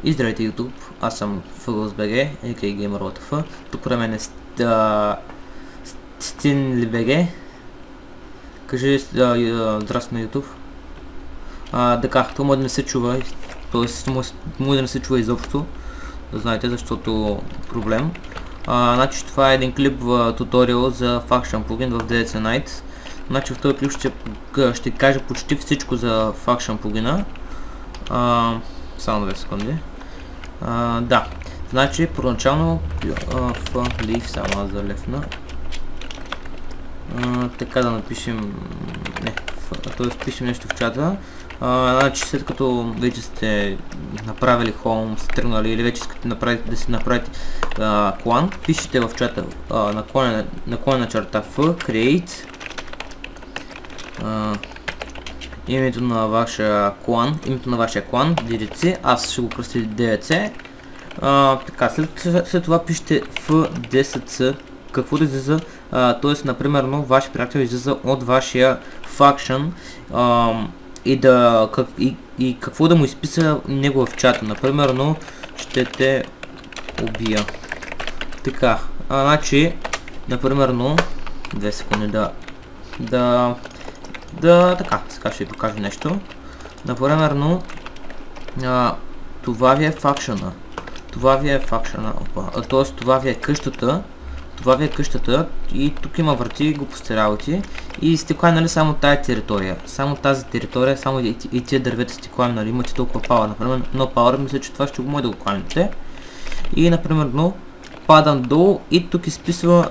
И здравейте YouTube, аз съм FGLSBG, a.k.a. GamerLTF. Тук при мен е StinLBG. Кажи здрасти на YouTube. Така, това може да не се чува, т.е. може да не се чува изобщо, да знаете, защото проблем. Значи това е един клип в туториал за Faction плагин в DDC Night. Значи в този клип ще кажа почти всичко за Faction плагина. Само 2 секунди. Да, значи първоначално leaf, само аз да лефна. Така да напишем, т.е. пишем нещо в чата. Значи след като вече сте направили home, сте тръгнали или вече искате да си направите клан, пишете в чата наклонена черта v create името на вашия клан, DDC, аз ще го кръстя DDC. Така, след това пишете f10c, какво да излиза, т.е. например, вашия приятел излиза от вашия faction и какво да му изписа него в чата, например, ще те убия. Така, значи, например, 2 секунди така, сега ще ви покажа нещо. Например, това ви е факшена. Т.е. това ви е къщата. И тук има врати и глупости работи. И сте кланали само тази територия. Само тази територия, само и тия дървета сте кланали. Имате толкова пауър. Например, no power, мисля, че това ще го може да го кланите. И, например, падам долу и тук изписва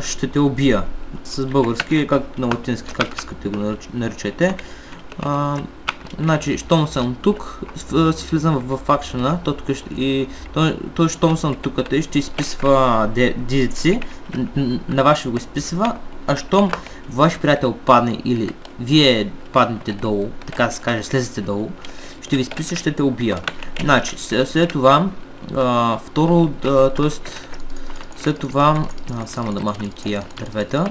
ще те убия. С български, как на латински, как искате го наричайте. Значи, щом съм тук, си влизам в факшена, той щом съм тук, ще изписва DDC, на ваше го изписва, а щом ваш приятел падне или вие паднете долу, така да се каже, слезете долу, ще ви изписа, ще те убия. Значи, след това, след това, само да махнем тия дървета.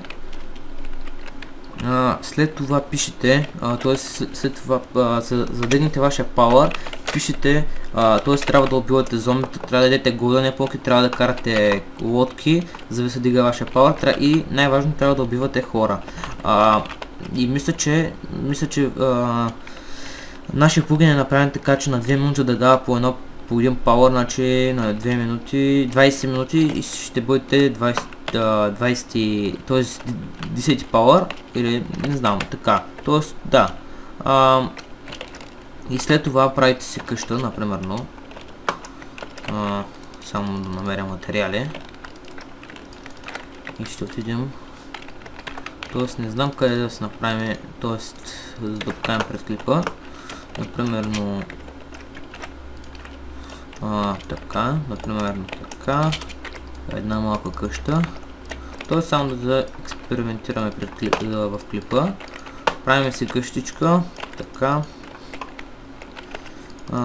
След това пишете, т.е. след това задигнете вашия power, пишете, т.е. трябва да убивате зомбите, трябва да дадете голден епоки, трябва да карате лодки, за да се дига вашия power и най-важно трябва да убивате хора. И мисля, че нашия плагин е направен така, че на 2 минути да дава по един power, значи на 2 минути, 20 минути и ще бъдете 20, т.е. 10 power или не знам, така, т.е. да. И след това правите си къща, например, само да намеря материали и ще отидем, т.е. не знам къде да се направим, т.е. да покажем пред клипа, например, така, така, една малка къща. То само да експериментираме в клипа. Правим си къщичка, така.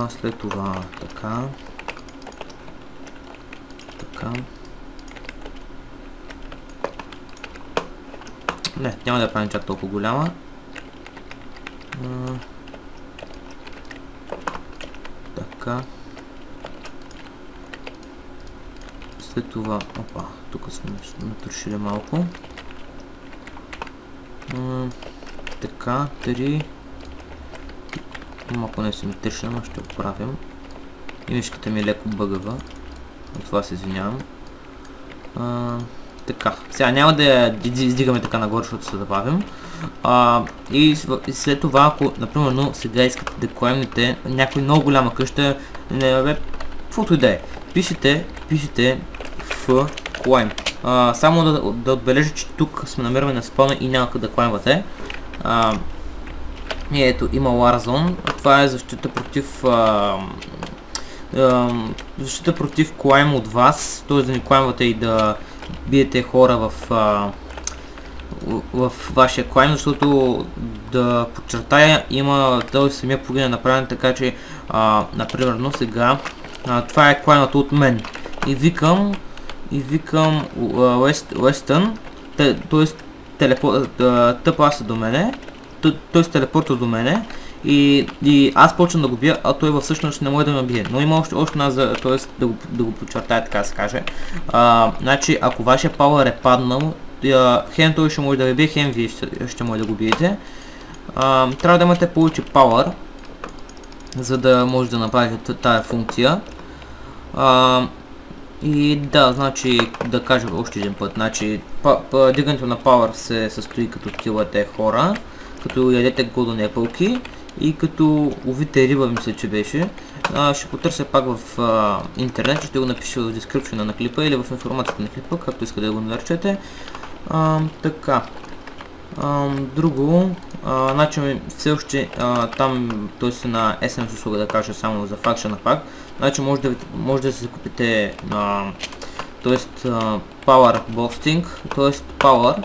След това така. Не, няма да правим чак толкова голяма. Така. След това, тук сме натрошили малко. Така, 3. Малко не съм тършен, но ще го правим. И мишката ми е леко бъгава. От това се извинявам. Така, сега няма да издигаме така нагоре, защото се забавим. И след това, ако, например, сега искате да клаймнете някой много голяма къща, каквото и да е, пишете в climb. Само да отбележа, че тук сме намираме на спавна и няма къде да клаймвате. И ето, има Warzone. Това е защита против клайм от вас, т.е. да не клаймвате и да биете хора в вашия клайм, защото да подчертая, има този самия плагин е направен така, че например, сега това е клаймата от мен и викам Western, т.е. тъпа се до мене, т.е. телепорта до мене И аз почвам да го бия, а той всъщност не може да ме бие. Но има още една, т.е. да го подчертая, така да се каже. Значи, ако вашия пауър е паднал, хем той ще може да ви бие, хем вие ще може да го биете. Трябва да имате повече пауър, за да може да направите тази функция. И да, значи, да кажа още един път, значи, дигането на пауър се състои като килате хора, като ядете голонепълки и като ловите риба, мисля, че беше. Ще потърся пак в интернет, ще го напиша в дескрипшена на клипа или в информацията на клипа, както искате да го наречете. Така. Друго, значи все още там, т.е. на SMS услуга, да кажа само за Faction пак, значи може да си купите т.е. Power Boosting, т.е. Power,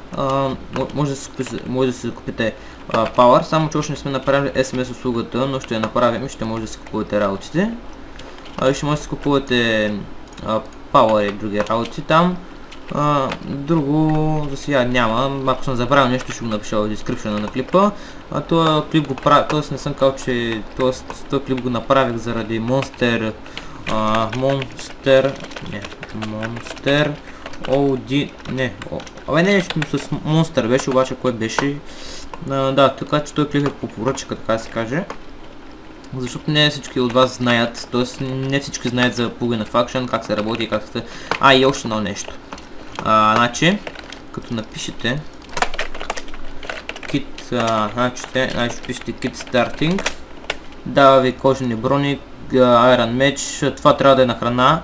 може да си купите Power, само че още не сме направили SMS услугата, но ще я направим и ще може да си купувате работите. Ще може да си купувате Power и други работи там. Друго за сега няма, ако съм забравил нещо, ще го напиша в дескрипшена на клипа. Този клип го правя, т.е. не съм казал, че този клип го направих заради Monster OD, не, нещо с Monster беше, обаче кое беше. Да, така че този клип е по поръчка, така да се каже. Защото не всички от вас знаят, т.е. не всички знаят за плагина Faction, как се работи и как се... и още едно нещо. Значи, като напишете kit, значи пишете kit starting, дава ви кожени брони, Iron Match, това трябва да е на храна,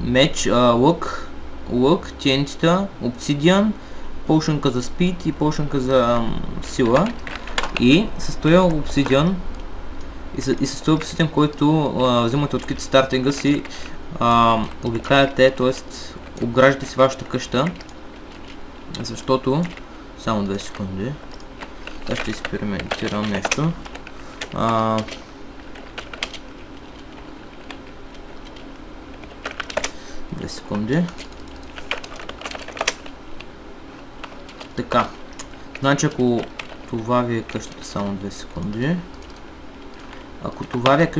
меч, лък, TNT-та, Obsidian, potion за speed и potion за сила. И с този Obsidian, който взимате от kit стартинга си, обикаляте, т.е. обграждате си вашата къща, защото... Само 2 секунди. Сега ще експериментирам нещо. 2 секунди. Така. Значи ако това ви е къщата, само 2 секунди. Ако това ви е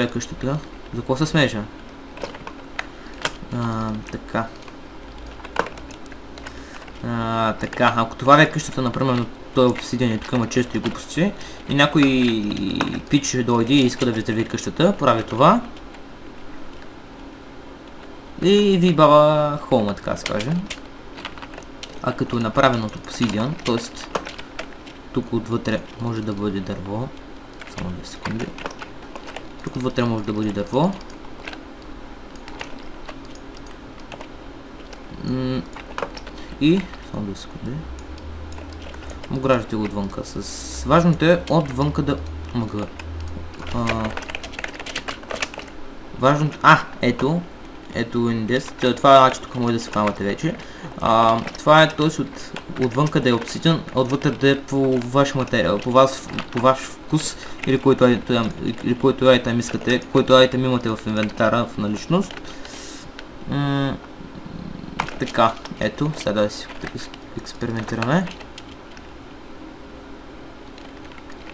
къщата, за какво се смеша? Така. Така, ако това е къщата, например, той е обсидиан и тук има често и глупости, и някой пич дойде и иска да ви взриви къщата, прави това. И ви бава холма, така да се каже. А като е направено от обсидиан, т.е. тук отвътре може да бъде дърво. Само 2 секунди. Тук отвътре може да бъде дърво. И... само 2 секунди. Ограждате го отвънка. Важното е отвънка да... мъгва. Важното... ето. Ето Windows. Това е, значи тук може да се хвамате вече. Това е т.е. отвънка да е обсиден, отвътре да е по ваш материал, по ваш вкус или който айтем искате, който айтем имате в инвентара в наличност. Така, ето, сега да си експериментираме.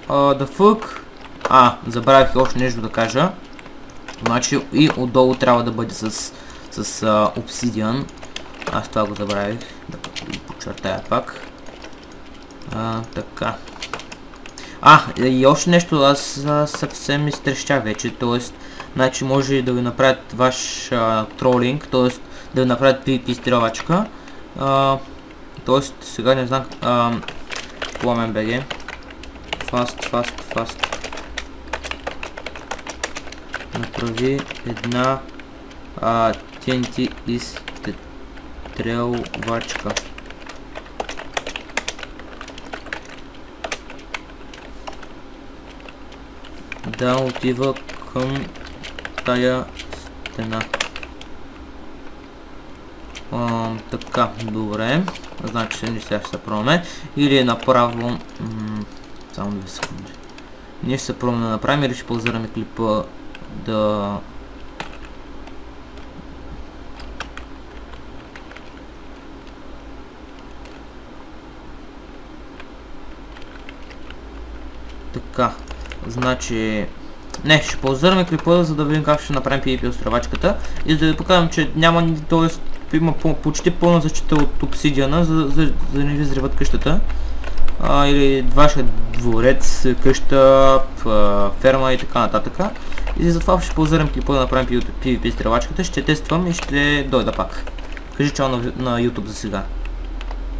The fuck? Забравих още нещо да кажа. Значи и отдолу трябва да бъде с обсидиан. Аз това го забравих, да подчертая пак. Така. И още нещо, аз съвсем изтрещях вече, т.е. значи може да ви направят ваш тролинг, т.е. да ви направят PvP стрелачка. Т.е. сега не знам, Пламен БГ. Fast. Направи една TNT изстрелвачка. Да отива към тая стена. Така, добре. Значи сега ще се пробваме. Или направо... само 2 секунди. Ние ще се пробваме да направим или ще паузираме клипа да... Така, значи... Не, ще ползваме клипа, за да видим как ще направим PvP островачката и да ви покажем, че няма, т.е. има почти пълна защита от Obsidian, за да не ви взриват къщата. Или вашия дворец, къща, ферма и така нататък. И затова ще ползвам клипа да направим PvP изтревачката, ще тествам и ще дойда пак. Кажи чао на YouTube за сега.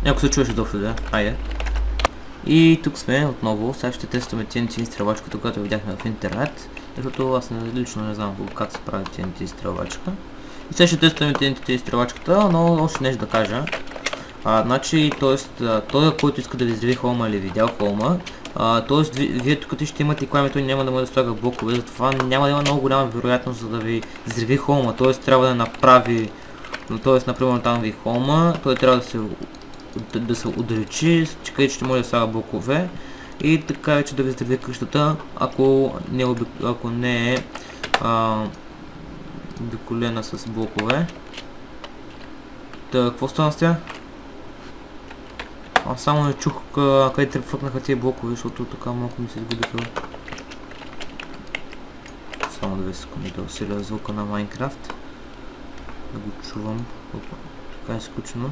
Ако се чуеш изобщо, да, айде. И тук сме отново, сега ще тестваме TNT изтревачката, която видяхме в интернет. Защото аз лично не знам как се прави TNT изтревачка. И сега ще тестваме TNT изтревачката, но още нещо да кажа. Значи, той, който иска да ви взриви холма или видял холма, т.е. вие тук ще имате клаймето и няма да може да слага блокове, затова няма да има много голяма вероятност за да ви взриви холма, т.е. трябва да направи, т.е. например там ви холма, той трябва да се отдалечи, където ще може да слага блокове и така вече да ви взриви къщата, ако не е обиколена с блокове. Какво стана с тя? Аз само не чух къде тръпвъкнаха тия блокове, защото така малко ми се изгубиха. Само 2 секунди да усиля звука на Майнкрафт. Да го чувам. Така е скучно.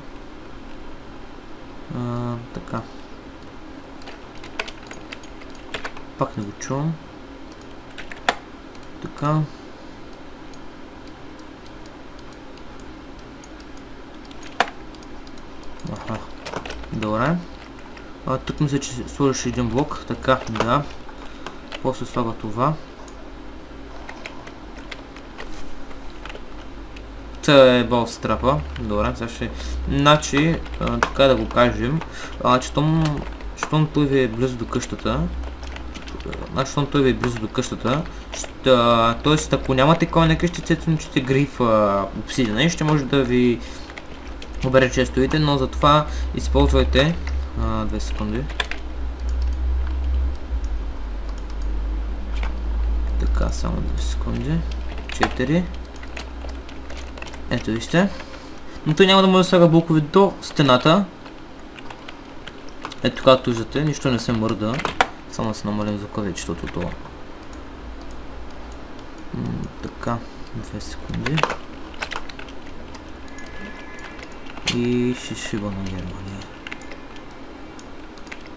Така. Пак не го чувам. Така. Аха. Добре. Тук мисля, че сложиш един блок. Така, да. После слага това. Та е бал страпа. Добре, сега ще... Значи, така да го кажем, щом той ви е близо до къщата, т.е. ако нямате кой на къщи, естествено, че сте гриф обсидена и ще може да ви обере, че стоите, но затова използвайте 2 секунди. Така, само 2 секунди. 4. Ето вижте. Но той няма да може да слага блокове до стената. Ето както виждате, нищо не се мърда. Само да се намалим звука вече, защото това. Така, 2 секунди. И ще шиба на Германия.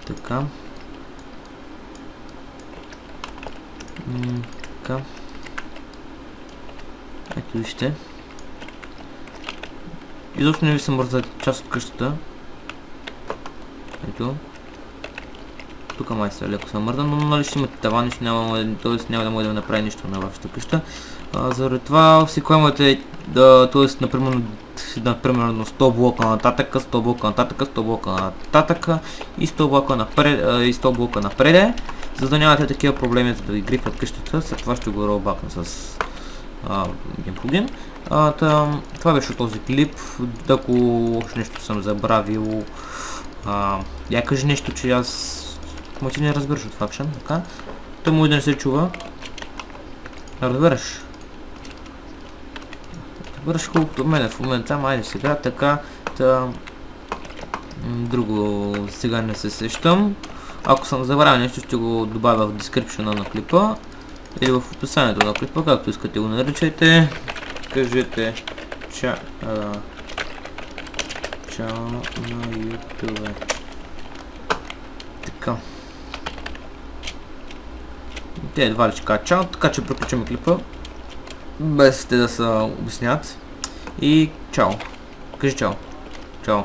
Така. Така. Ето вижте. Изобщо не ви се мърза част от къщата. Ето. Тук май се леко се мърда, но нали ще имате тавани, няма да може да направи нищо на вашата къща. Заради това си клаймате, т.е. например 100 блока нататък, 100 блока нататък, 100 блока нататък и 100 блока напред, и 100 блока напред, за да нямате такива проблеми, за да ви грифат къщата. След това ще го ролбакна с един плагин. Това беше този клип. Ако още нещо съм забравил, я кажи нещо, че аз ти не разбираш от факшен, така? Той може да не се чува. Разбираш? Разбираш колкото мене в момента, айде сега, така, друго сега не се сещам. Ако съм забравил нещо, ще го добавя в дескрипшена на клипа или в описанието на клипа, както искате го наричайте. Кажете чао на YouTube. Така. Те едва ли ще кажа чао, така че приключим клипа. Без те да се обяснят. И чао. Кажи чао. Чао.